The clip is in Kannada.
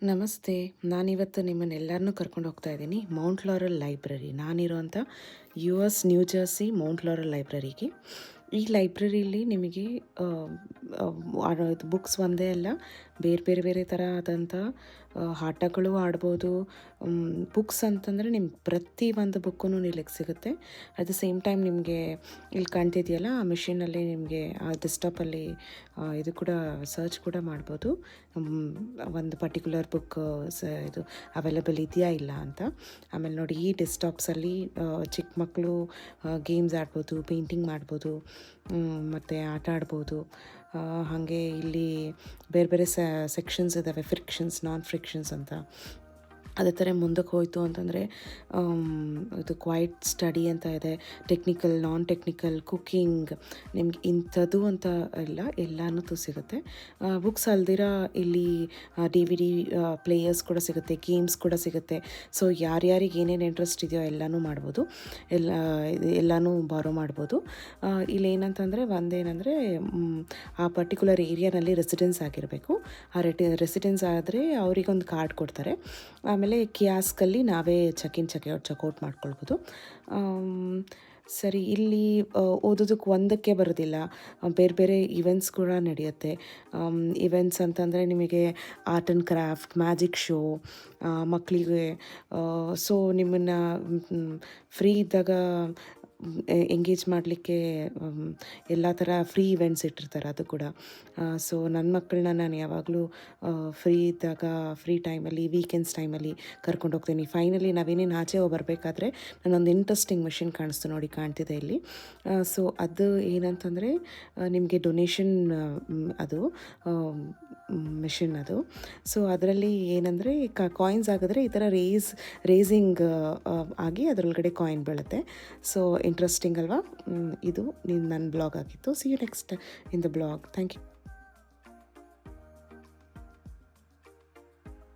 ನಮಸ್ತೆ. ನಾನಿವತ್ತು ನಿಮ್ಮನ್ನೆಲ್ಲರನ್ನೂ ಕರ್ಕೊಂಡು ಹೋಗ್ತಾ ಇದ್ದೀನಿ ಮೌಂಟ್ ಲಾರೆಲ್ ಲೈಬ್ರರಿ. ನಾನಿರೋಂಥ US New Jersey Mount Laurel ಲೈಬ್ರರಿಗೆ. ಈ ಲೈಬ್ರರಿಲಿ ನಿಮಗೆ ಬುಕ್ಸ್ ಒಂದೇ ಅಲ್ಲ, ಬೇರೆ ಥರ ಆದಂಥ ಆಟಗಳು ಆಡ್ಬೋದು. ಬುಕ್ಸ್ ಅಂತಂದರೆ ನಿಮ್ಗೆ ಪ್ರತಿ ಒಂದು ಬುಕ್ಕೂ ಇಲ್ಲಿಗೆ ಸಿಗುತ್ತೆ. ಅಟ್ ದ ಸೇಮ್ ಟೈಮ್ ನಿಮಗೆ ಇಲ್ಲಿ ಕಾಣ್ತಿದೆಯಲ್ಲ ಆ ಮಿಷಿನಲ್ಲಿ ನಿಮಗೆ ಆ ಡೆಸ್ಕ್ಟಾಪಲ್ಲಿ ಇದು ಕೂಡ ಸರ್ಚ್ ಕೂಡ ಮಾಡ್ಬೋದು. ಒಂದು ಪರ್ಟಿಕ್ಯುಲರ್ ಬುಕ್ ಇದು ಅವೈಲಬಲ್ ಇದೆಯಾ ಇಲ್ಲ ಅಂತ. ಆಮೇಲೆ ನೋಡಿ, ಈ ಡೆಸ್ಕ್ಟಾಪ್ಸಲ್ಲಿ ಚಿಕ್ಕ ಮಕ್ಕಳು ಗೇಮ್ಸ್ ಆಡ್ಬೋದು, ಪೇಂಟಿಂಗ್ ಮಾಡ್ಬೋದು, ಮತ್ತು ಆಟ ಆಡ್ಬೋದು. ಹಾಗೆ ಇಲ್ಲಿ ಬೇರೆ ಸೆಕ್ಷನ್ಸ್ ಇದ್ದಾವೆ, ಫ್ರಿಕ್ಷನ್ಸ್, ನಾನ್ ಫ್ರಿಕ್ಷನ್ಸ್ ಅಂತ. ಅದೇ ಥರ ಮುಂದಕ್ಕೆ ಹೋಯಿತು ಅಂತಂದರೆ ಇದು ಕ್ವೈಟ್ ಸ್ಟಡಿ ಅಂತ ಇದೆ, ಟೆಕ್ನಿಕಲ್, ನಾನ್ ಟೆಕ್ನಿಕಲ್, ಕುಕ್ಕಿಂಗ್, ನಿಮ್ಗೆ ಇಂಥದ್ದು ಅಂತ ಎಲ್ಲನೂ ಸಿಗುತ್ತೆ. ಬುಕ್ಸ್ ಅಲ್ದಿರ ಇಲ್ಲಿ DVD ಪ್ಲೇಯರ್ಸ್ ಕೂಡ ಸಿಗುತ್ತೆ, ಗೇಮ್ಸ್ ಕೂಡ ಸಿಗುತ್ತೆ. ಸೊ ಯಾರ್ಯಾರಿಗೆ ಏನೇನು ಇಂಟ್ರೆಸ್ಟ್ ಇದೆಯೋ ಎಲ್ಲನೂ ಮಾಡ್ಬೋದು, ಎಲ್ಲನೂ ಬಾರೋ ಮಾಡ್ಬೋದು. ಇಲ್ಲೇನಂತಂದರೆ ಒಂದೇನೆಂದರೆ ಆ ಪರ್ಟಿಕ್ಯುಲರ್ ಏರಿಯಾನಲ್ಲಿ ರೆಸಿಡೆನ್ಸ್ ಆಗಿರಬೇಕು. ಆ ರೆಸಿಡೆನ್ಸ್ ಆದರೆ ಅವರಿಗೊಂದು ಕಾರ್ಡ್ ಕೊಡ್ತಾರೆ. ಆಮೇಲೆ ಕಿಯಾಸ್ಕಲ್ಲಿ ನಾವೇ ಚೆಕ್ಔಟ್ ಮಾಡ್ಕೊಳ್ಬೋದು. ಸರಿ, ಇಲ್ಲಿ ಓದೋದಕ್ಕೆ ಒಂದಕ್ಕೆ ಬರೋದಿಲ್ಲ, ಬೇರೆ ಇವೆಂಟ್ಸ್ ಕೂಡ ನಡೆಯುತ್ತೆ. ಇವೆಂಟ್ಸ್ ಅಂತಂದರೆ ನಿಮಗೆ art and craft, magic show, ಮಕ್ಕಳಿಗೆ. ಸೊ ನಿಮ್ಮನ್ನು ಫ್ರೀ ಇದ್ದಾಗ ಎಂಗೇಜ್ ಮಾಡಲಿಕ್ಕೆ ಎಲ್ಲ ಥರ ಫ್ರೀ ಇವೆಂಟ್ಸ್ ಇಟ್ಟಿರ್ತಾರೆ, ಅದು ಕೂಡ. ಸೊ ನನ್ನ ಮಕ್ಕಳನ್ನ ನಾನು ಯಾವಾಗಲೂ ಫ್ರೀ ಇದ್ದಾಗ, ಫ್ರೀ ಟೈಮಲ್ಲಿ, ವೀಕೆಂಡ್ಸ್ ಟೈಮಲ್ಲಿ ಕರ್ಕೊಂಡು ಹೋಗ್ತೀನಿ. ಫೈನಲಿ ನಾವೇನೇನು ಆಚೆ ಬರಬೇಕಾದ್ರೆ ನಾನೊಂದು ಇಂಟ್ರೆಸ್ಟಿಂಗ್ ಮಷಿನ್ ಕಾಣಿಸ್ತು ನೋಡಿ, ಕಾಣ್ತಿದೆ ಇಲ್ಲಿ. ಸೊ ಅದು ಏನಂತಂದರೆ ನಿಮಗೆ ಡೊನೇಷನ್, ಅದು ಮೆಷಿನ್ ಅದು. ಸೊ ಅದರಲ್ಲಿ ಏನಂದರೆ ಕಾಯಿನ್ಸ್ ಆಗಿದ್ರೆ ಈ ಥರ ರೇಸಿಂಗ್ ಆಗಿ ಅದರೊಳಗಡೆ ಕಾಯಿನ್ ಬೀಳುತ್ತೆ. ಸೊ ಇಂಟ್ರೆಸ್ಟಿಂಗ್ ಅಲ್ವಾ? ಇದು ನನ್ನ ಬ್ಲಾಗ್ ಆಗಿತ್ತು. See you next in the blog. Thank you.